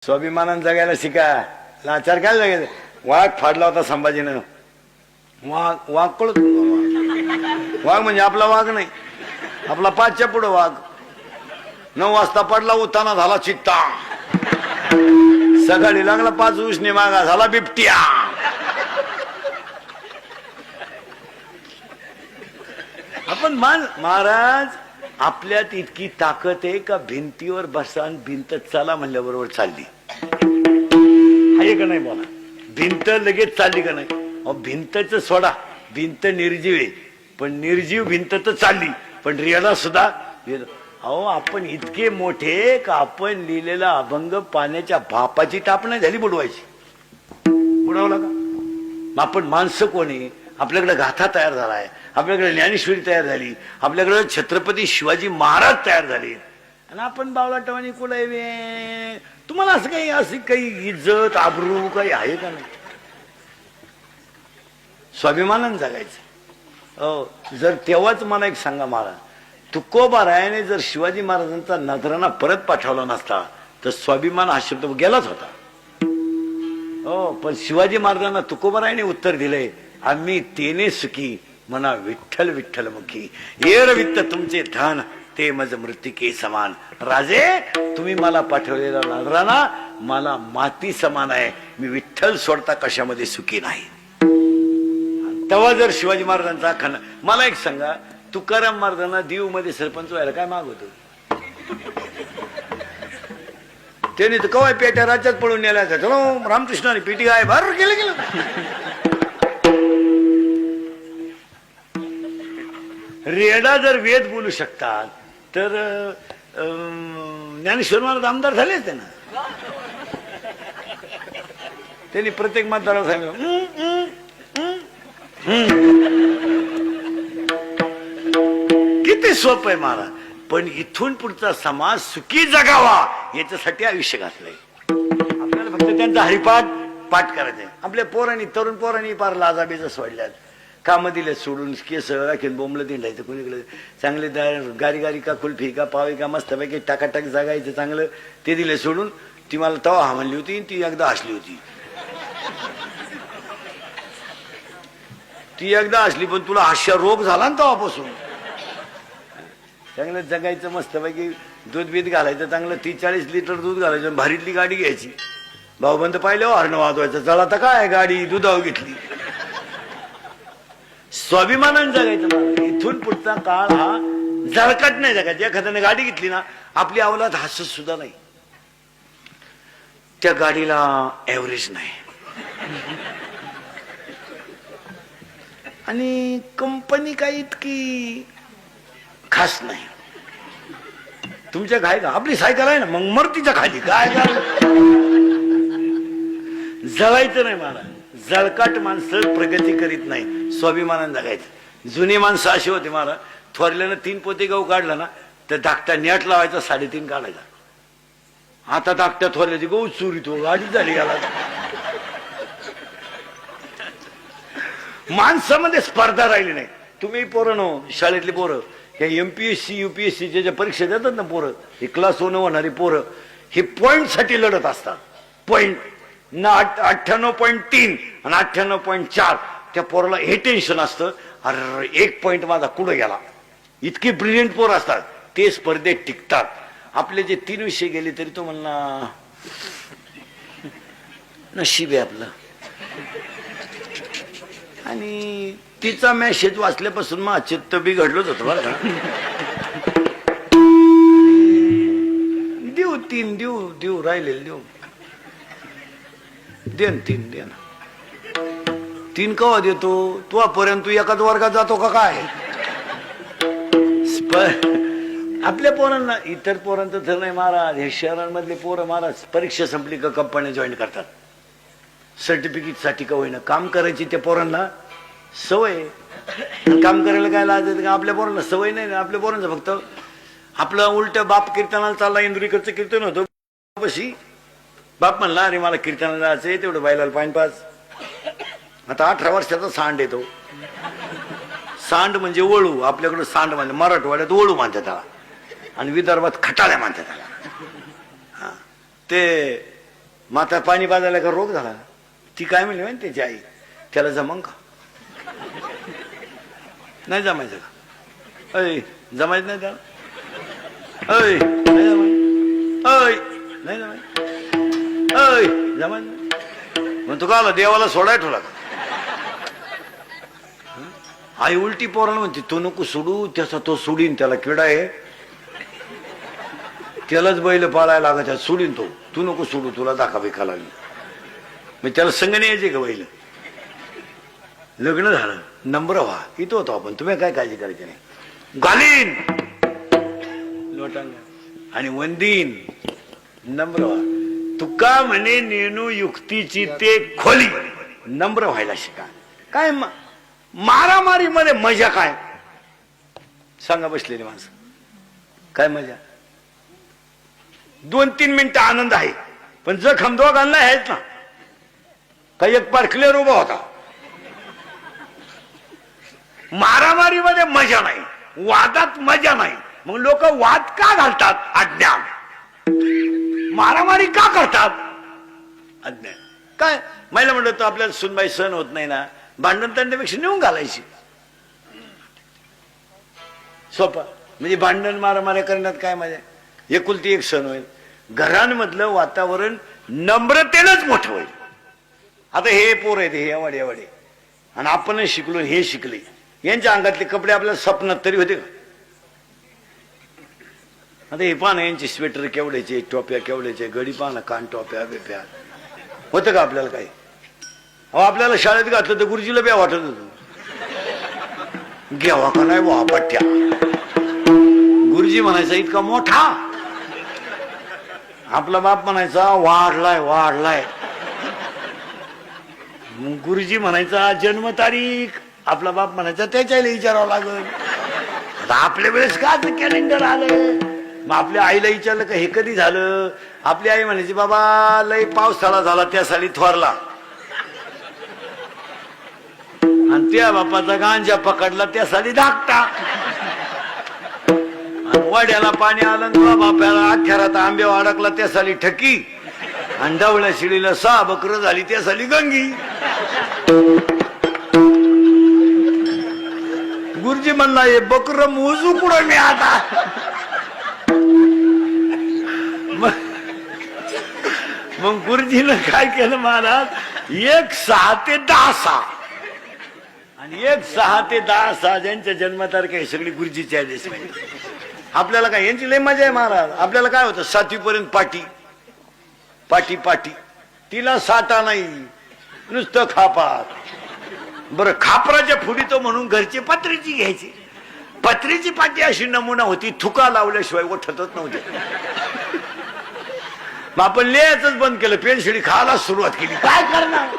स्वाभिमानानं जगायला शिका. लाचार काय जगायचं. वाघ फाडला होता संभाजीनं. वाघ वाघ कळत वाघ म्हणजे आपला वाघ नाही, आपला पाचच्या पुढं वाघ. 9 वाजता पडला, उताना झाला चित्ता. सकाळी लागला 5 उसने मागा, झाला बिबट्या. आपण महाराज आपल्यात इतकी ताकद आहे का भिंतीवर बसा आणि भिंत चला म्हणल्याबरोबर चालली आहे का नाही. बोला, भिंत लगेच चालली का नाही. अहो भिंतच सोडा, भिंत निर्जीव आहे, पण निर्जीव भिंत तर चालली, पण रेडा सुद्धा. अहो आपण इतके मोठे का आपण लिहिलेला अभंग पाण्याच्या भापाची टाप नाही झाली बुडवायची. बुडवला का. आपण माणसं कोणी, आपल्याकडे गाथा तयार झालाय, आपल्याकडे ज्ञानेश्वरी तयार झाली, आपल्याकडे छत्रपती शिवाजी महाराज तयार झाले, आणि आपण बावलाटवानी कुठे. तुम्हाला असं काही इज्जत आबरू काही आहे का नाही. स्वाभिमानानं जगायचं. जर तेव्हाच मला एक सांगा महाराज, तुकोबारायाने जर शिवाजी महाराजांचा नजराना परत पाठवला नसता तर स्वाभिमान हा शब्द गेलाच होता. पण शिवाजी महाराजांना तुकोबारायाने उत्तर दिले, आम्ही तेने सुखी म्हणा विठ्ठल विठ्ठल मुखी. येर वित्त तुमचे धन ते मज मृतिके समान. राजे तुम्ही मला पाठवलेला नजराना मला माती समान आहे, मी विठ्ठल सोडता कशामध्ये सुखी नाही. तेव्हा जर शिवाजी महाराजांचा खन. मला एक सांगा, तुकाराम महाराजांना दीव मध्ये सरपंच व्हायला काय माग होतो. त्यांनी तर कवाय पेट्या राज्यात पळून नेल्या. चलो रामकृष्णाने पेटी गाय भर गेलं गेलं. रेडा जर वेद बोलू शकतात तर ज्ञानेश्वर महाराज आमदार झाले असते ना. त्यांनी प्रत्येक मतदाराला सांगितलं किती सोपं आहे महाराज. पण इथून पुढचा समाज सुखी जगावा याच्यासाठी आयुष्य घातलंय. आपल्याला फक्त त्यांचा हरिपाठ पाठ करायचंय. आपल्या पोरांनी, तरुण पोरांनी पार लाजाबीज सोडल्यात. काम दिले सोडून, केस राखीन बोंबलं दिंडायचं कोणीकडे. चांगले गारी गारी का कुल्फी का पावी का मस्तपैकी टाकाटाक जागायचं चांगलं, ते दिले सोडून. ती मला तवा हा म्हणली होती, ती एकदा हसली होती. ती एकदा हसली, पण तुला हास्य रोग झाला ना तेव्हापासून. चांगलं जगायचं, मस्तपैकी दूध बीत घालायचं, चांगलं 30-40 लिटर दूध घालायचं, भारीतली गाडी घ्यायची. भाऊबंद पाहिल्यावर हरणं वाजवायचं, चला तर काय गाडी दुधावर घेतली. स्वाभिमानानं जगायचं. इथून पुढचा काळ हा जळकट नाही जगायचा. एखाद्याने गाडी घेतली ना, आपली अवलाद हसत सुद्धा नाही. त्या गाडीला ऍव्हरेज नाही, आणि कंपनी काही इतकी खास नाही. तुमच्या काय का आपली सायकल आहे ना, मग मरतीच्या खाली काय जळायचं नाही मला. जळकाट माणसं प्रगती करीत नाही. स्वाभिमानानं जगायचं. जुनी माणसं अशी होती मला, थोरल्यानं 3 पोते गहू काढला ना तर धाकटा नेट लावायचा, 3.5 काढायचा. आता धाकट्या थोरल्याची गहू चोरी तो गाडी झाली गेला. माणसामध्ये स्पर्धा राहिली नाही. तुम्ही पोरं नो, शाळेतली पोरं, हे MPSC UPSC ज्या परीक्षा देतात ना पोरं, हे क्लास 1 होणारी पोरं, हे पॉइंट साठी लढत असतात. पॉइंट ना 98.3 आणि 98.4. त्या पोराला हे टेन्शन असतं, अरे 1 पॉइंट माझा कुठं गेला. इतके ब्रिलियंट पोर असतात, ते स्पर्धेत टिकतात. आपले जे 3 विषय गेले तरी तो म्हणला नशीब आहे आपलं. आणि तिचा मेसेज वाचल्यापासून मग चित्त बिघडलंच होतं बरं का. देऊ 3 देऊ राहिलेले देऊ देन 3 देन 3 कवा देतो तू. पर्यंत तू एकाच वर्गात जातो का काय. आपल्या पोरांना, इतर पोरांचं तर नाही महाराज. हे शहरांमधले पोरं महाराज परीक्षा संपली का कंपन्या जॉईन करतात. सर्टिफिकेट साठी का होईना काम करायची. त्या पोरांना सवय. काम करायला काय लाज येते का. आपल्या पोरांना सवय नाही ना. आपल्या पोरांचं फक्त आपलं उलट बाप कीर्तनाला चालला, इंद्रिकडचं कीर्तन होतं बशी. बाप म्हणला अरे मला कीर्तनाला जायचंय, तेवढं बायलाला पाणी पाच. आता 18 वर्षाचा सांड येतो. सांड म्हणजे वळू. आपल्याकडे सांड म्हणजे मराठवाड्यात वळू म्हणतात त्याला, आणि विदर्भात खटाळ्या म्हणतात त्याला. ते माता पाणी पाजायला का रोग झाला. ती काय म्हणली माहिती त्याची आई, त्याला जमन का? नाही जमायचं का? अय जमायचं नाही त्याला. अय नाही जमाय, अय नाही जमाय, अय जमायचं. मग तू का आला देवाला सोडाय ठेवला का? आई उलटी पोराला म्हणते तो नको सोडू, त्याचा तो सोडीन, त्याला किडा आहे, त्यालाच बैल पाळायला लागत, सोडीन तो, तू नको सोडू, तुला दाखा लागली. मग त्याला संग नाही यायचे का बैल? लग्न झालं, नंबर व्हा, इथं होतो आपण, तुम्ही काय काळजी करायची नाही. घालीन लोटांग आणि वंदीन नम्र व्हा. तुका म्हणे नेणू युक्तीची ते खोली, नम्र व्हायला शिका. काय मारामारी मध्ये मजा काय सांगा बसलेली माणसं, काय मजा? 2-3 मिनिटं आनंद आहे, पण जखम दोघांना आहेत ना. काही एक पार क्लिअर उभा होता. मारामारीमध्ये मजा नाही, वादात मजा नाही. मग लोक वाद का घालतात? अज्ञान. मारामारी का करतात? अज्ञान. काय महिला म्हणलं तर आपल्याला सुनबाई सहन होत नाही ना, भांडण तंड्यापेक्षा नेऊन घालायची. सोपा म्हणजे भांडण मारामारी करण्यात काय मजा? एकुलती एक सण होईल. घरांमधलं वातावरण नम्रतेनंच मोठं होईल. आता हे पोर आहेत, हे एवढे एवढे, आणि आपणच शिकलो, हे शिकले, यांच्या अंगातले कपडे आपल्याला स्वप्नात तरी होते का? आता हे पाहणं, यांचे स्वेटर केवढ्याचे, टोप्या केवढ्याचे, गडी पाहणं, कान टोप्या बिप्या, होतं का आपल्याला काही? आपल्याला शाळेत घातलं तर गुरुजीला बी वाटत होतं, घ्यावा का नाही वा पट्ट्या. गुरुजी म्हणायचा इतका मोठा, आपला बाप म्हणायचा वाढलाय वाढलाय. गुरुजी म्हणायचा जन्म तारीख, आपला बाप म्हणायचा त्याच्याला विचारावं लागल. आता आपल्या वेळेस का कॅलेंडर आलं? मग आपल्या आईला विचारलं का हे कधी झालं? आपली आई म्हणायची बाबा लय पावसाळा झाला त्या साली थोरला, आणि त्या बापाचा गांजा पकडला त्या साली धाकटा, वाड्याला पाणी आलं तुला बापाला अख्यारात आंबे अडकला त्या साली ठकी, आणि डवळ्या शिडीला 6 बकरं झाली त्या साली गंगी. गुरुजी म्हणला हे बकर मोजू कुठं मी आता? मग गुरुजीनं काय केलं महाराज, 1 6 ते 10 आणि 1 6 ते 10 ज्यांच्या जन्मतारखा आहे सगळी गुरुजीची ऍड्रेस माहिती. आपल्याला काय यांची लय मजा आहे महाराज. आपल्याला काय होतं 7वी पर्यंत पाटी पाटी पाटी, तिला साठा नाही, नुसतं खापात. बरं खापराच्या फुडी तो म्हणून घरची पत्रीची घ्यायची. पत्रीची पाटी अशी नमुना होती, थुका लावल्याशिवाय उठतच नव्हते. मग आपण लिहायचंच बंद केलं, पेन्शिडी खायला सुरुवात केली. काय करणार?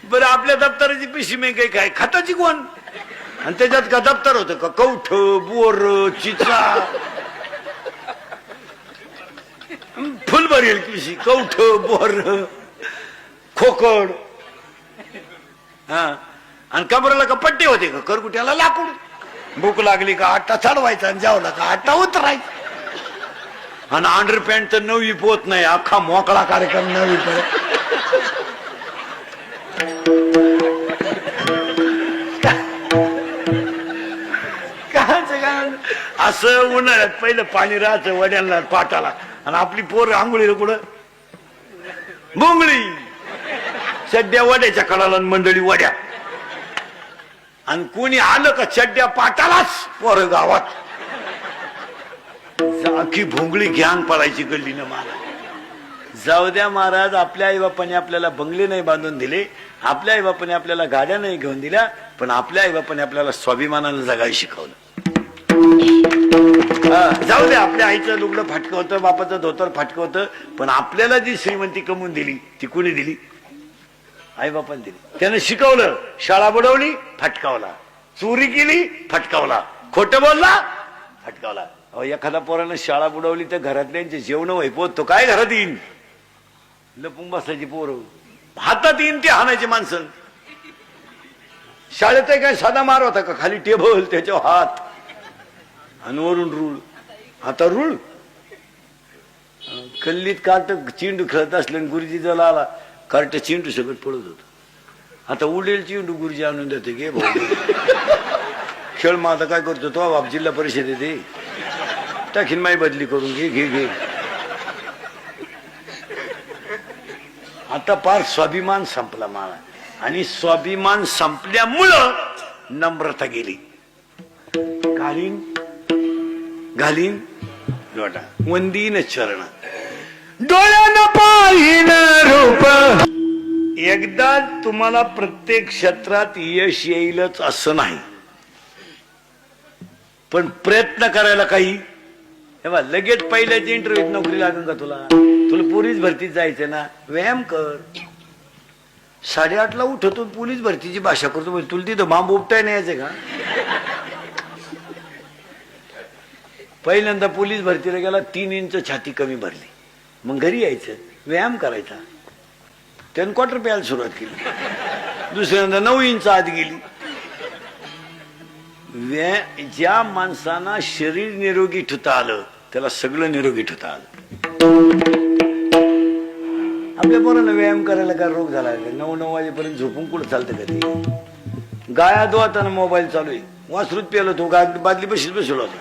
बरं आपल्या दप्तराची पिशी मी काही काय खताची कोण? आणि त्याच्यात का दप्तर होतं का? कवठ, बोर, चिचा, फुल भरेल पिशी, कवठ, बोर, खोकड, हा, आणि कमरेला का पट्टे होते का? करकुट्याला लाकूड. भूक लागली का आट्टा चढवायचा, आणि जेवला का आट्टा उतरायचा. आणि अंडर पॅन्ट तर 9वी पोत नाही, अख्खा मोकळा कार्यक्रम 9वी पर्यंत. असं उन्हाळ्यात पहिलं पाणी राहतं वड्यांना पाटाला, आणि आपली पोर आंघोळीला कुठं? बोंगळी, चड्ड्या वड्याच्या कडाला, मंडळी वड्या, आणि कोणी आलं का चड्ड्या पाटालाच पोर गावात. अख्खी भोंगळी घ्यान पडायची गल्लीनं. मला जाऊ द्या महाराज, आपल्या आई बापाने आपल्याला बंगले नाही बांधून दिले, आपल्या आई बापाने आपल्याला गाड्या नाही घेऊन दिल्या, पण आपल्या आई बापाने आपल्याला स्वाभिमानानं जगायला शिकवलं. जाऊ दे, आपल्या आईचं लुगडं फाटकं होतं, बापाचं धोतर फाटकं होतं, पण आपल्याला जी श्रीमंती कमवून दिली ती कोणी दिली? आई बापाने दिली. त्यानं शिकवलं, शाळा बुडवली, फटकावला, चोरी केली, फटकावला, खोटं बोलला, फटकावला. एखादा पोरानं शाळा बुडवली तर घरातल्यांचे जेवण वैपोत, तो काय घरात येईन? लपून बसायची पोरं, हातात येईन ते हाणायचे माणसं. शाळेत काय साधा मार होता का? खाली टेबल, त्याच्यावर हात, आणि वरून रूळ. आता रूळ कल्लीत कार्ट चेंडू खेळत असले गुरुजी जला आला कार्ट चेंडू सगळं पळत होत. आता उडेल चेंडू गुरुजी आणून देते घे भाऊ खेळ. मग आता काय करतो तो बाप जिल्हा परिषद येते टाकीन माई बदली करून घे घे घे. आता पार स्वाभिमान संपला मला आणि स्वाभिमान संपल्यामुळं नम्रता गेली. घालीन घालीन लोटा वंदीन चरण डोळ्यानं पाहिन रूप. एकदा तुम्हाला प्रत्येक क्षेत्रात यश येईलच असं नाही, पण प्रयत्न करायला काही. लगेच पहिल्याच इंटरव्ह्यूत नोकरी लागेल का तुला? तुला पोलीस भरतीत जायचं ना, व्यायाम कर. 8:30ला उठतो पोलीस भरतीची भाषा करतो. तुला तिथं बांब उपटाय नाही यायचं का? पहिल्यांदा पोलीस भरतीला गेला 3 इंच छाती कमी भरली, मग घरी यायचं व्यायाम करायचा. त्यानं क्वार्टर प्यायला सुरुवात केली. दुसऱ्यांदा 9 इंच आत गेली. ज्या माणसांना शरीर निरोगी ठेवता आलं त्याला सगळं निरोगी ठेवता आलं. आपल्या पोरांना व्यायाम करायला काय रोग झाला? 9 वाजेपर्यंत झोपून कुठं चालतं कधी? गाया धुवाताना मोबाईल चालू आहे, वासरूत पेलो तो बादली बशीच बसवला होता.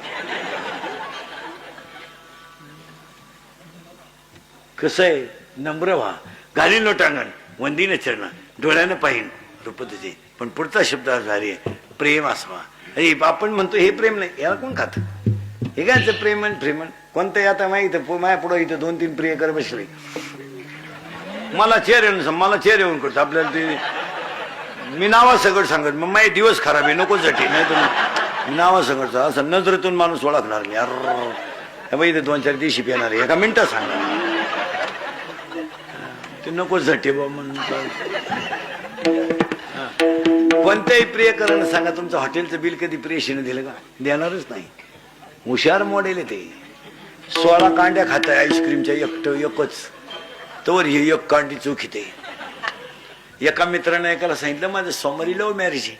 कसं आहे? नम्र व्हा. घालीन लोटांगण वंदीन चरण डोळ्यानं पाहिन रूप तुझे. पण पुढचा शब्द झाले प्रेम असावा. अरे आपण म्हणतो हे प्रेम नाही, याला कोण खात? हे काय प्रेमन प्रेमन कोणतं? आता माहित माझ्या पुढं इथं 2-3 प्रिय कर बसले. मला चेअर येऊन करतो आपल्याला ते. मी नावा सगळं सांगत मग माझे दिवस खराब आहे नको साठी. नाही तर मी नावा सगळं असं नजरेतून माणूस ओळखणार नाही. अरे बाई इथं 2-4 दिवशी येणार आहे, एका मिनिटात सांगणार ते नको झटे बा म्हणून. कोणत्याही प्रियकरांना सांगा तुमचं हॉटेलचं बिल कधी प्रेशीने दिलं का? देणारच नाही. हुशार मॉडेल आहे ते. 16 कांड्या खाताय आईस्क्रीमच्या एकच, तोवर ही 1 कांडी चूक येते. एका मित्रानं एकाला सांगितलं माझं सोमवारी लव्ह मॅरेज आहे.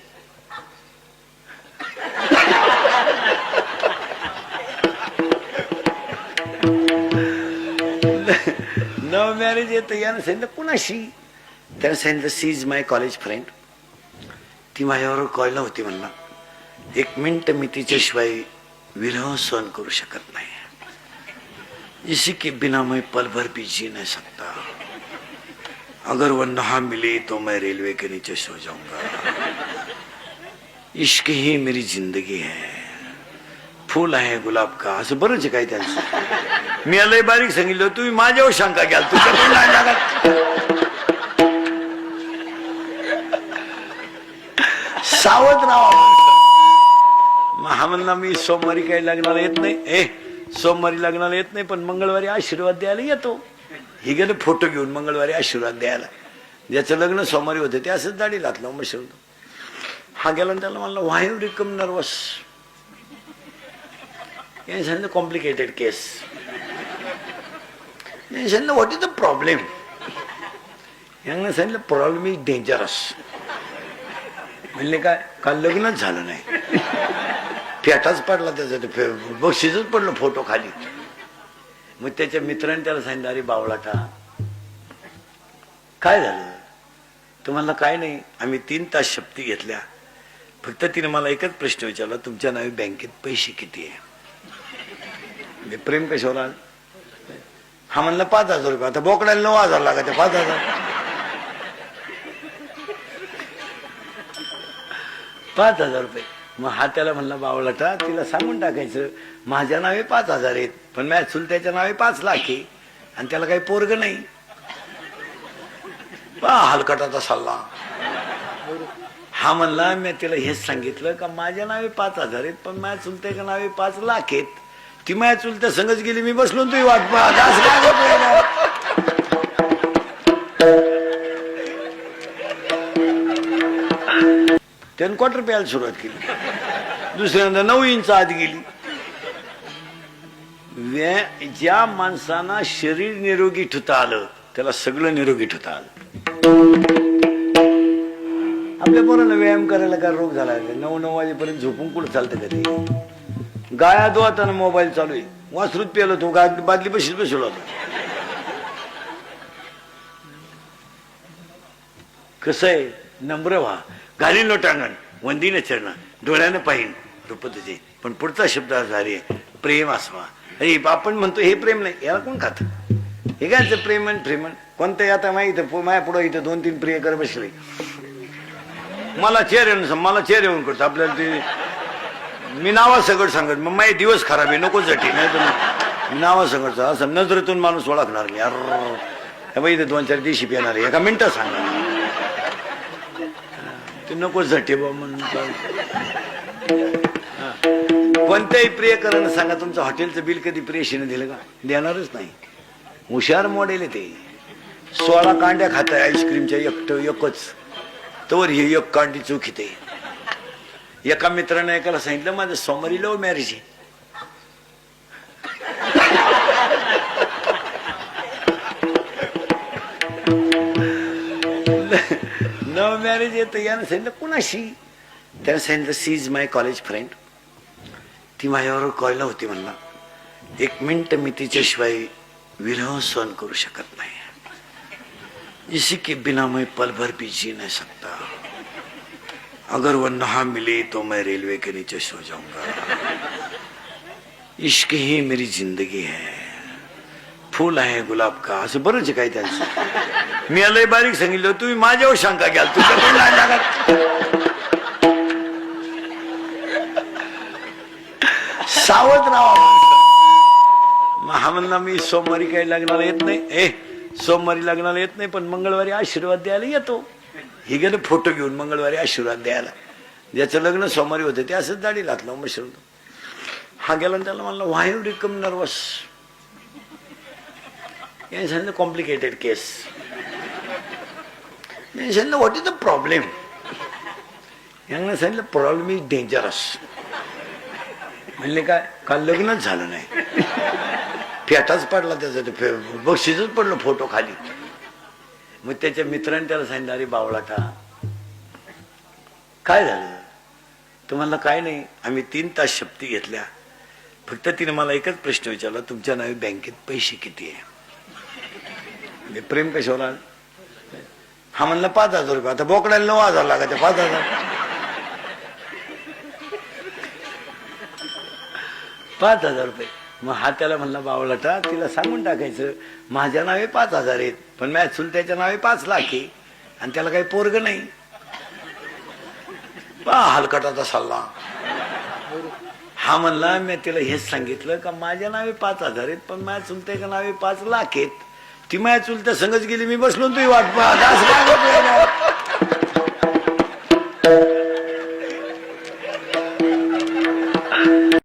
लव्ह मॅरेज येतं. यानं सांगितलं कुणाशी? त्यानं सांगितलं she is my college friend. ती माझ्याबरोबर कॉलेजला होती. म्हणला 1 मिनिट मी तिच्याशिवाय विरह सहन करू शकत नाही. इसी के बिना मैं पल भर भी जी नहीं सकता. अगर वो ना मिले तो मैं रेलवे के नीचे सो जाऊंगा. इश्क ही मेरी जिंदगी है, फूल आहे गुलाब का. असं बरंच काय त्यांचं. मी लय बारीक सांगितलं, तुम्ही माझ्यावर शंका घ्याल. तुझ्याकडून नाही लागत. सावध राहा. हा म्हणला मी सोमवारी काही लग्नाला येत नाही. सोमवारी लग्नाला येत नाही, पण मंगळवारी आशीर्वाद द्यायला येतो. हे गेलं फोटो घेऊन मंगळवारी आशीर्वाद द्यायला. ज्याचं लग्न सोमवारी होतं ते असंच दाढी घातलं मशीन. हा गेला त्याला म्हणला व्हाय यू बिकम नर्वस. यांनी सांगितलं कॉम्प्लिकेटेड केस. यांनी सांगितलं व्हॉट इज द प्रॉब्लेम. यांना सांगितलं प्रॉब्लेम इज डेंजरस. म्हणले काय? काल लग्नच झालं नाही, फेटाच पडला त्याचा, बक्षीसच पडलं फोटो खाली. मग त्याच्या मित्राने त्याला सांगितलं अरे बावळाटा काय झालं? तुम्हाला काय नाही, आम्ही 3 तास शपथी घेतल्या. फक्त तिने मला एकच प्रश्न विचारला, तुमच्या नावे बँकेत पैसे किती आहे? मी प्रेम कशावर आलं? हा म्हणला 5,000 रुपये. आता बोकडाला 9,000 लागत 5,000. 5,000 रुपये. मग हा त्याला म्हणला बावळाटा तिला सांगून टाकायचं माझ्या नावे 5,000 आहेत, पण माझ्या चुलत्याच्या नावे 5 लाख आहे आणि त्याला काही पोरग नाही. हलकटाचा सल्ला. हा म्हणला मी तिला हेच सांगितलं का माझ्या नावे 5,000 आहेत, पण माझ्या चुलत्याच्या नावे 5 लाख आहेत. ती माझ्या चुलत्या संगच गेली, मी बसलो तुझी वाट पाहत. त्यानं क्वार्टर प्यायला सुरुवात केली. दुसऱ्यांदा 9 इंच आत गेली. ज्या माणसांना शरीर निरोगी ठेवता आलं त्याला सगळं निरोगी ठेवता आलं. आपल्या पोरांना व्यायाम करायला काय रोग झाला? 9 वाजेपर्यंत झोपून कुठं चालतं कधी? गाया धुवाताना मोबाईल चालू आहे, वासरूत पेलो तो बादली बशीच बसवला होता. कसं आहे, नम्र व्हा, घालीन लोटांगण, वंदीने चरण, डोळ्यानं पाहिन रूप तुझे. पण पुढचा शब्द झाले प्रेम असवा. अरे आपण म्हणतो हे प्रेम नाही, याला कोण खात? हे काय प्रेमन प्रेमन कोणतं? आता माहिती माझ्या पुढं इथं 2-3 प्रिय कर बसले, मला चेअर येऊन करतो आपल्याला ते. मी नावा सगळं सांगत, मग माझे दिवस खराब आहे, नको झटी. नाही तर नावा सगळं असं नजरेतून माणूस ओळखणार मी. अरे इथे 2-4 दिवशी येणार आहे, एका मिनिटात सांगा ते, नको झटे बा म्हणून. कोणत्याही प्रियकरांना सांगा तुमचं हॉटेलचं बिल कधी प्रेयशीने दिलं का? देणारच नाही. हुशार मॉडेल आहे ते. 16 कांड्या खात आहे आईस्क्रीमच्या, एकच तर ही एक कांडी चूक येते. एका मित्रानं एकाला सांगितलं माझं सोमवारी लव्ह मॅरेज आहे. लव्ह मॅरेज येतं. यानं सांगितलं कुणाशी? त्यानं सांगितलं she is my college friend. ती माझ्याबरोबर कॉलेजला होती. म्हणला 1 मिनिट मी तिच्याशिवाय विरह सहन करू शकत नाही. इसी के बिना मैं पल भर भी जी नहीं सकता. अगर वो नहा मिले तो मैं रेलवे के नीचे सो जाऊंगा. इश्क ही मेरी जिंदगी है, फूल आहे गुलाब का. असं बरंच काय त्यांचं. मी आलंय बारीक सांगितलं, तुम्ही माझ्यावर शंका घ्याल, तुझ्याकडून नाही लागत. सावध राहा. हा म्हणला मी सोमवारी काही लग्नाला येत नाही. सोमवारी लग्नाला येत नाही, पण मंगळवारी आशीर्वाद द्यायला येतो. ही गेलं फोटो घेऊन मंगळवारी आशीर्वाद द्यायला. ज्याचं लग्न सोमवारी होतं ते असंच दाढी घातलं मशरूम. हा गेला त्याला म्हणला व्हाय यू बिकम नर्वस. याने सांगितलं कॉम्प्लिकेटेड केस. याने सांगितलं व्हॉट इज द प्रॉब्लेम. यांना सांगितलं प्रॉब्लेम इज डेंजरस. म्हणले काय? काल लग्नच झालं नाही, फेटाच पडला त्याचा, बक्षीसच पडलं फोटो खाली. मग त्याच्या मित्रांनी त्याला सांगितलं अरे बावळाटा काय झालं? तुम्हाला काय नाही, आम्ही 3 तास शपथी घेतल्या, फक्त तिने मला एकच प्रश्न विचारला तुमच्या नावे बँकेत पैसे किती आहे? प्रेम कशावर? हा म्हणला 5,000 रुपये. आता बोकडाला 9,000 लागायचे, 5,000. 5,000 रुपये. मग हा त्याला म्हणला बावळाटा तिला सांगून टाकायचं माझ्या नावे 5,000 आहेत, पण माझ्या चुलत्याच्या नावे 5 लाख आहे, आणि त्याला काही पोरग नाही. हलकटाचा सल्ला. हा म्हणला मी तिला हेच सांगितलं का माझ्या नावे 5,000 आहेत, पण माझ्या चुलत्याच्या नावे 5 लाख आहेत. ती माझ्या चुलत्या संगच गेली, मी बसलो तुझी वाट पाहत.